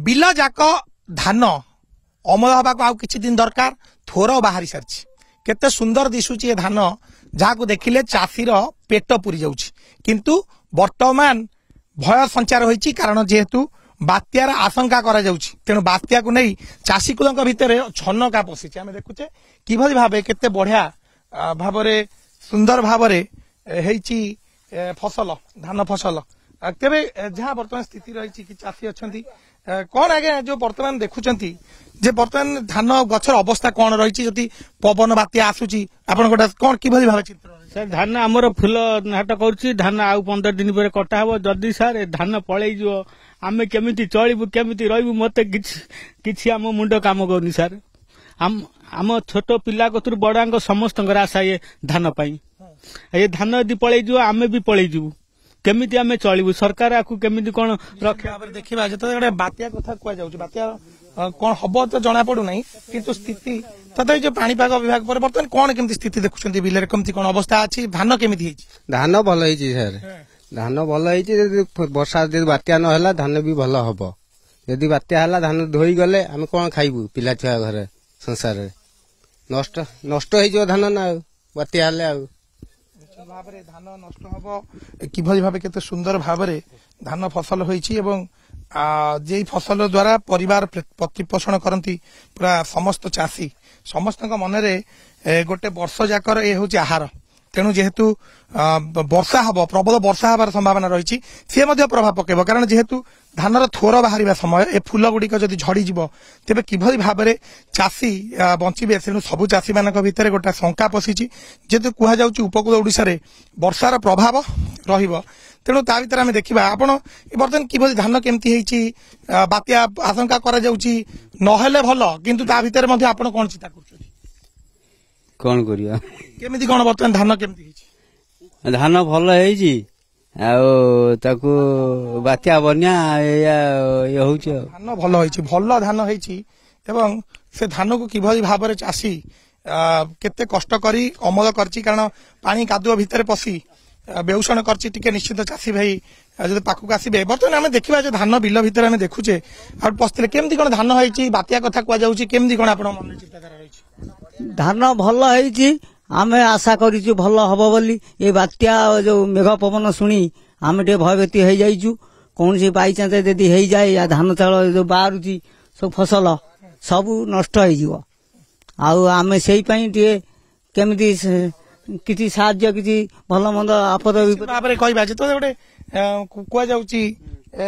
Bill जाक धान अमल हवा को आउ किछि दिन दरकार थोर बाहरी सारी केते सुंदर दिशुची धान जहां देखिले चाषीर पेट पूरी जाउछि किंतु वर्तमान भय संचार होइछि कारण जेहेतु बात्यार आशंका करा जाउछि तेणु बात्या को नहीं चाषी कुलक भितर छनका पशिछि आमे देखुचे किभली भाबे केते बढ़िया भाबरे सुंदर भाबरे हेइछि फसल धान फसल केबे जहां वर्तमान स्थिति रही कि चाषी अछंती कौन आगे जो वर्तमान देखुचंती जे वर्तमान धान गछर अवस्था कौन रही जदि पवन बात्या आसुची आपण गोटा कौन किभली भाबे चित्र सर धान आमर फुल नाट करुच्ची धान आउ 15 दिन पर कटा हम जदि सर धान पलि जो आमे केमिति चलिबु केमिति रहबु मते किछि आम मुंड काम करनी सर आम छोट पिला कतुर बड़ांग समस्त आशा ये धान पाई ये धान यदि पलि जो आमे भी पलि जीवु केमिति आमे चलिबु सरकार आकु केमिति कोन रखे देखिबा जते बात्या कथा कुआ जाउची बात्या कौन हब तो जना पड़ू नहीं किंतु स्थिति तथा जो पाणीपाग विभाग पर बर्तमान कौन केमती स्थिति देखुछंती बिलरे केमती कोन अवस्था अछि धान केमिति हेछि धान भल हेछि सर धान भल हेछि वर्षा यदि बात्या न होला धान भी भल हबो यदि बात्या होला धान धोई गले हम कोन खाइबु पिला छुआ घरे संसार रे नष्ट नष्ट हे जो धान ना बात्या हले आ भाबरे धान नष्ट हबो किभली भाबे केते सुंदर भाबरे धान फसल होइछि एवं जे फसल द्वारा परिवार प्रतिपोषण करती पूरा समस्त चाषी समस्त मनरे गोटे वर्ष जाकर ये हूँ आहार तेणु जेहेतु वर्षा हम प्रबल वर्षा हबार संभावना रही सी प्रभाव पकेब कारण जेहेतु धानर थोर बाहर समय ए फूल गुड़िक जदि झड़ीज तेज किभली भाव में चाषी बंचे तेणु सबू चाषी मान भितर गोटे शंका पशिची जेहेतु कहु उपकूल ओडिशा रे वर्षार प्रभाव रहिबो तेणु ता भीतर आम देखा आपण बर्तमान किभली धान केमती होइछि बात्या आशंका करा जाउछि नहेले भल किंतु ता भीतर मध्ये आपण कोन चिंता करछथि कोन करिया केमिति कोन बर्तमान धान केमती होइछि धान भल हेछि आ ताकू बात्या बन्या ये होछि धान भल होइछि भल धान होइछि एवं से धान को किभली भाव में चाषी केते कष्ट करी अमल करछि कारण पानी कादुआ भितर पसी बेउषण करछि टिके निश्चित चाषी भाई जब पाखक आसबे बर्तमान आम देखा जो धान बिल भितर आम देखुचे आ पसले केमती कोन धान होइछि बात्या कथा कुआ जाउछि केमती कोन आपण मन चिंताधारा रहिछि धान भल होइछि आमे आशा करिछु भल हबो बोली ए बात्या जो मेघ पवन सुनी आमे टे भयभीति हो जाइछु कौन सी बाई चांस यदि हो जाए या धान चाउल जो बाहरुछि सब फसल सब नष्ट हो जिवो आउ आमे सेही पई टे केमिति किसी साहाଯ୍ୟ किसी भल मंद आपद भाव में कहवा जो गोटे कुआ जाउछि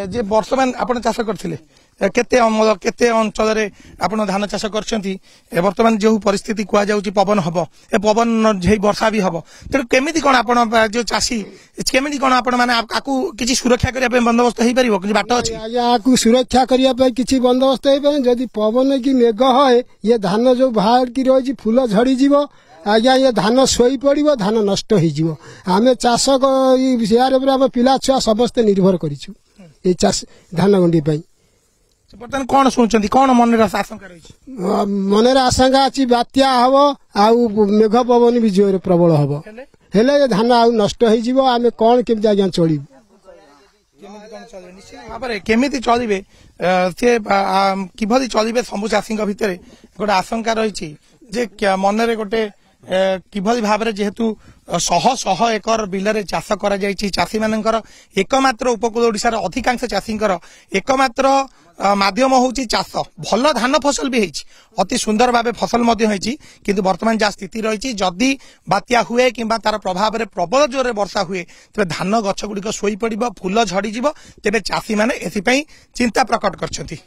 जे वर्षमान आपण चाष करथिले केते अमल केते अंचल रे आपण धान चाष करछंती वर्तमान जो परिस्थिति कुआ जाउछि पवन हबो ए पवन जे वर्षा भी हबो तेणु केमिति कोन आपण जो चाषी केमिति कोन आपण माने आकु किछि सुरक्षा करिया पे बंदोबस्त हेइ परिबो कि बाट अछि आकु सुरक्षा करिया पे किछि बंदोबस्त हेइ पे जदि पवन की मेघ होय ये धान जो बाहर की रही फूल झड़ी जीवो आज्ञा ये धान शोई पड़ो धान नष्ट हो आम चाष यार पिला छुआ समस्ते निर्भर करिछु ए चाष धान गंडी पई बर्तमान कौन शुणुचंती कौन मन आशंका रही मनर आशंका अच्छी बात्या हम आउ मेघ पवन भी जोर प्रबल हम हेले धान आउ नष्ट हो आम कौन केमती आज्ञा चलू केमिति चलिबे से किभली चलिबे सबु चाषी भितर गोटे आशंका रही जे मनरे गोटे किभली भाव में जेहेतु शह शह एकर बिलरे चाष करा जायछि चाषी मानकर एकमात्र उपकूल ओडिशार अधिकांश चाषींकर एकमात्र माध्यम होउछि चाष भल धान फसल भी होइछि अति सुंदर भावे फसल मध्य होइछि किंतु वर्तमान जा स्थिति रही जदि बात्या हुए किंबा तार प्रभाव में प्रबल जोर वर्षा हुए तेरे धान गछ गुड़िक शोई पड़िबो फूल झड़ी जिवो तेबे चाषी माने एथि पई चिंता प्रकट करछंती।